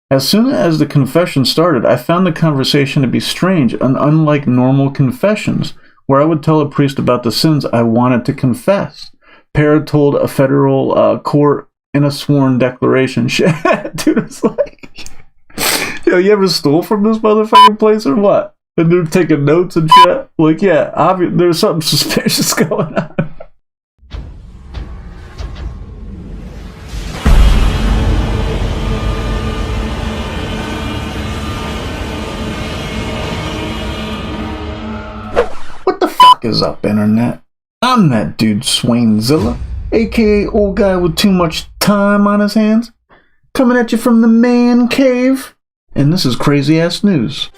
As soon as the confession started, I found the conversation to be strange and unlike normal confessions, where I would tell a priest about the sins I wanted to confess. Para told a federal court in a sworn declaration. Shit, dude, it's like, yo, you ever stole from this motherfucking place or what? And they're taking notes and shit? Like, yeah, there's something suspicious going on. What the fuck is up, internet? I'm that dude Swainzilla, aka old guy with too much time on his hands, coming at you from the man cave, and this is crazy ass news.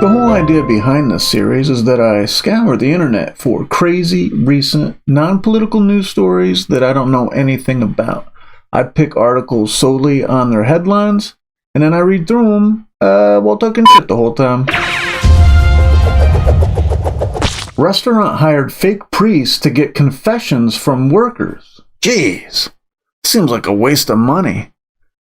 The whole idea behind this series is that I scour the internet for crazy, recent, non-political news stories that I don't know anything about. I pick articles solely on their headlines, and then I read through them while talking shit the whole time. Restaurant hired fake priests to get confessions from workers. Jeez, seems like a waste of money.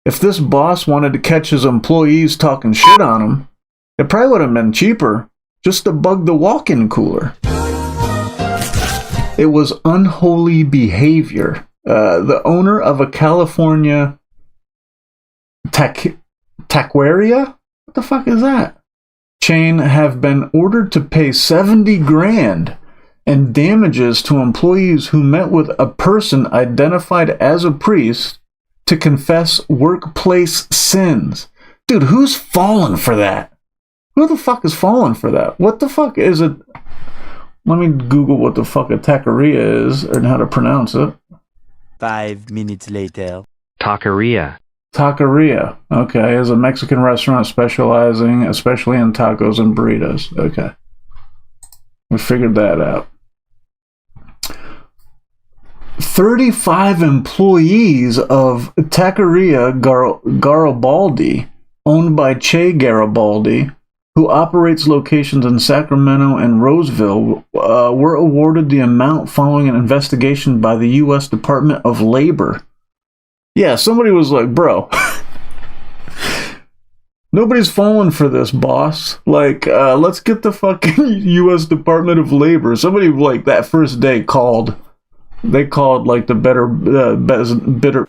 If this boss wanted to catch his employees talking shit on him, it probably would have been cheaper just to bug the walk-in cooler. It was unholy behavior. The owner of a California Taqueria? What the fuck is that? Chain have been ordered to pay 70 grand in damages to employees who met with a person identified as a priest to confess workplace sins. Dude, who's falling for that? Who the fuck is falling for that? What the fuck is it? Let me Google what the fuck a taqueria is and how to pronounce it. 5 minutes later. Taqueria. Taqueria, okay, is a Mexican restaurant specializing especially in tacos and burritos. Okay. We figured that out. 35 employees of Taqueria Garibaldi, owned by Che Garibaldi, who operates locations in Sacramento and Roseville, were awarded the amount following an investigation by the U.S. Department of Labor. Yeah, somebody was like, bro, nobody's falling for this, boss. Like, let's get the fucking U.S. Department of Labor. Somebody, like, that first day called, like, the better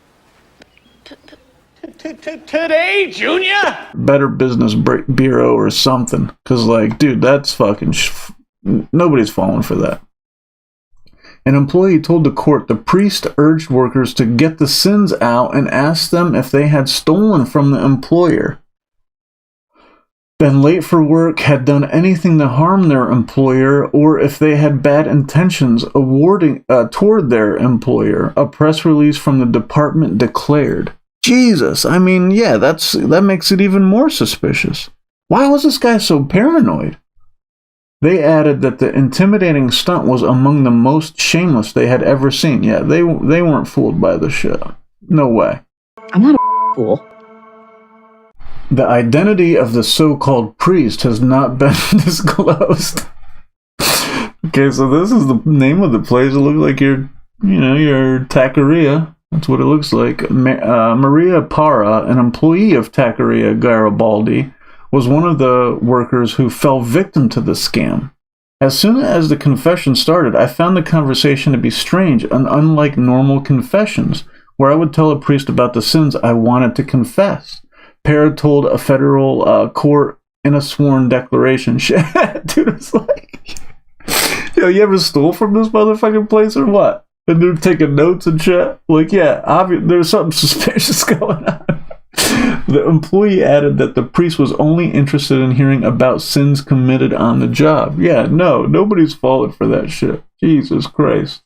Today, Junior? Better Business Bureau or something. Because, like, dude, that's fucking, nobody's falling for that. An employee told the court the priest urged workers to get the sins out and asked them if they had stolen from the employer, been late for work, had done anything to harm their employer, or if they had bad intentions toward their employer, a press release from the department declared. Jesus, I mean, yeah, that makes it even more suspicious. Why was this guy so paranoid? They added that the intimidating stunt was among the most shameless they had ever seen. Yeah, they weren't fooled by the shit. No way. I'm not a fool. The identity of the so-called priest has not been disclosed. Okay, so this is the name of the place. It looks like your taqueria. That's what it looks like. Maria Parra, an employee of Taqueria Garibaldi, was one of the workers who fell victim to the scam. As soon as the confession started, I found the conversation to be strange and unlike normal confessions, where I would tell a priest about the sins I wanted to confess. Para told a federal court in a sworn declaration. Shit, dude, it's like, yo, you ever stole from this motherfucking place or what? And they're taking notes and shit? Like, yeah, there's something suspicious going on. The employee added that the priest was only interested in hearing about sins committed on the job. Yeah, nobody's falling for that shit. Jesus Christ.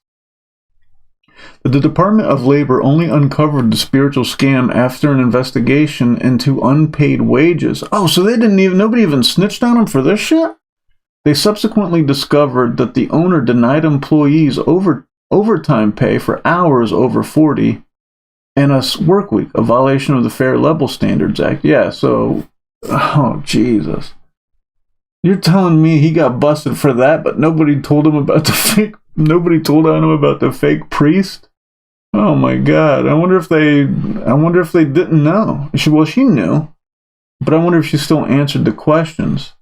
The Department of Labor only uncovered the spiritual scam after an investigation into unpaid wages. Oh, so nobody even snitched on him for this shit? They subsequently discovered that the owner denied employees overtime pay for hours over 40 and a work week, a violation of the Fair Labor Standards Act. Yeah, so, oh, Jesus. You're telling me he got busted for that, but nobody told him about the fake priest? Oh my God! I wonder if they didn't know. She knew, but I wonder if she still answered the questions.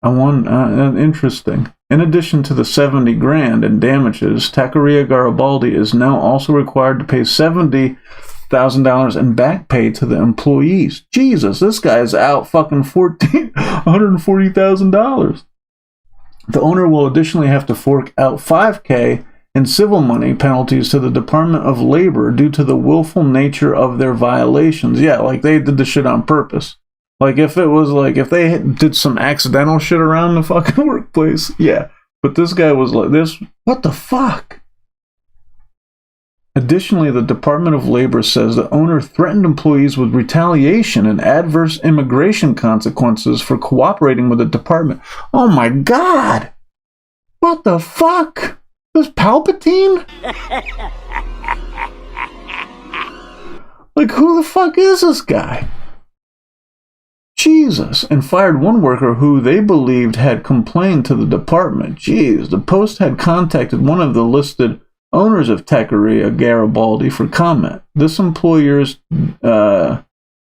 Interesting. In addition to the $70,000 in damages, Taqueria Garibaldi is now also required to pay $70,000 in back pay to the employees. Jesus, this guy's out fucking $140,000. The owner will additionally have to fork out $5,000 in civil money penalties to the Department of Labor due to the willful nature of their violations. Yeah, like they did the shit on purpose. Like, if they did some accidental shit around the fucking workplace, yeah. But this guy was like, what the fuck? Additionally, the Department of Labor says the owner threatened employees with retaliation and adverse immigration consequences for cooperating with the department. Oh my God! What the fuck? This Palpatine? Like, who the fuck is this guy? Jesus, and fired one worker who they believed had complained to the department. Jeez, the Post had contacted one of the listed owners of Taqueria Garibaldi for comment. This employer's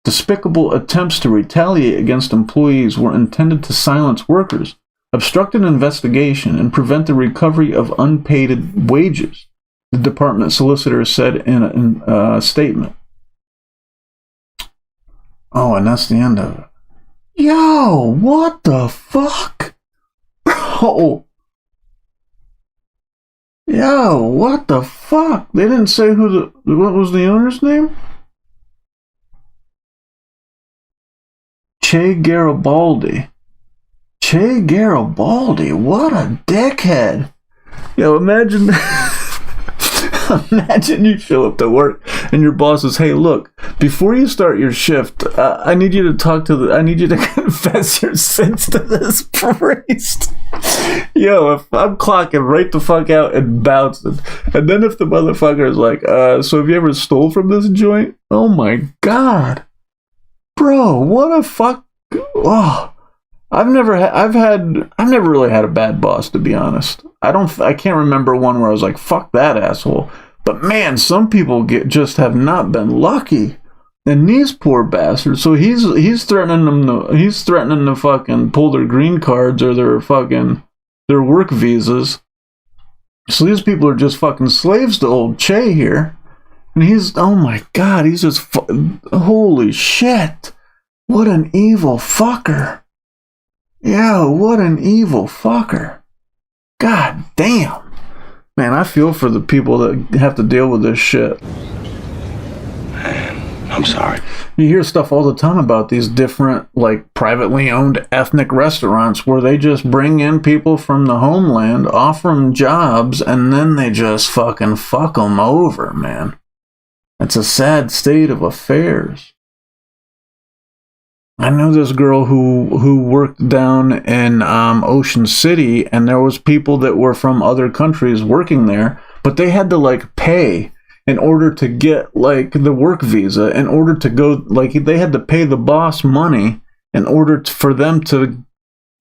despicable attempts to retaliate against employees were intended to silence workers, obstruct an investigation, and prevent the recovery of unpaid wages, the department solicitor said in a statement. Oh, and that's the end of it. Yo, what the fuck? Bro. Yo, what the fuck? They didn't say what was the owner's name? Che Garibaldi. Che Garibaldi, what a dickhead. Yo, imagine imagine you show up to work and your boss says, hey, look, before you start your shift, I need you to confess your sins to this priest. Yo, if I'm clocking right the fuck out and bouncing, and then if the motherfucker is like, so have you ever stole from this joint? Oh my God. Bro, what a fuck. Oh, I've never really had a bad boss, to be honest. I can't remember one where I was like, fuck that asshole. But man, some people just have not been lucky. And these poor bastards. So he's threatening them to fucking pull their green cards or their work visas. So these people are just fucking slaves to old Che here. And oh my God, he's just holy shit. What an evil fucker. Yeah, what an evil fucker. God damn. Man, I feel for the people that have to deal with this shit. Man, I'm sorry. You hear stuff all the time about these different, like, privately owned ethnic restaurants where they just bring in people from the homeland, offer them jobs, and then they just fucking fuck them over, man. It's a sad state of affairs. I know this girl who worked down in Ocean City, and there was people that were from other countries working there, but they had to like pay in order to get like the work visa, in order to go, like they had to pay the boss money in order for them to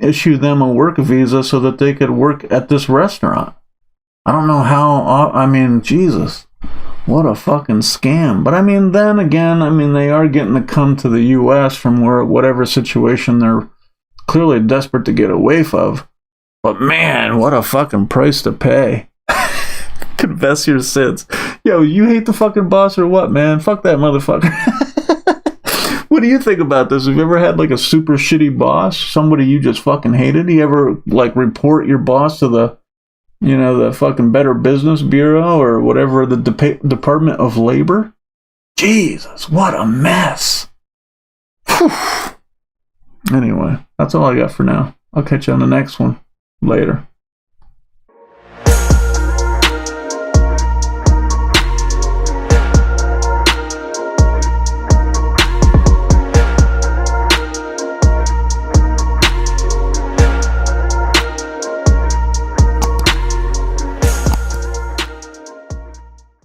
issue them a work visa so that they could work at this restaurant. I don't know how, I mean, Jesus. What a fucking scam. But I mean, then again, I mean, they are getting to come to the U.S. from whatever situation they're clearly desperate to get away from. But man, what a fucking price to pay. Confess your sins. Yo, you hate the fucking boss or what, man? Fuck that motherfucker. What do you think about this? Have you ever had like a super shitty boss? Somebody you just fucking hated? You ever like report your boss to the fucking Better Business Bureau or whatever, the Department of Labor? Jesus, what a mess. Whew. Anyway, that's all I got for now. I'll catch you on the next one. Later.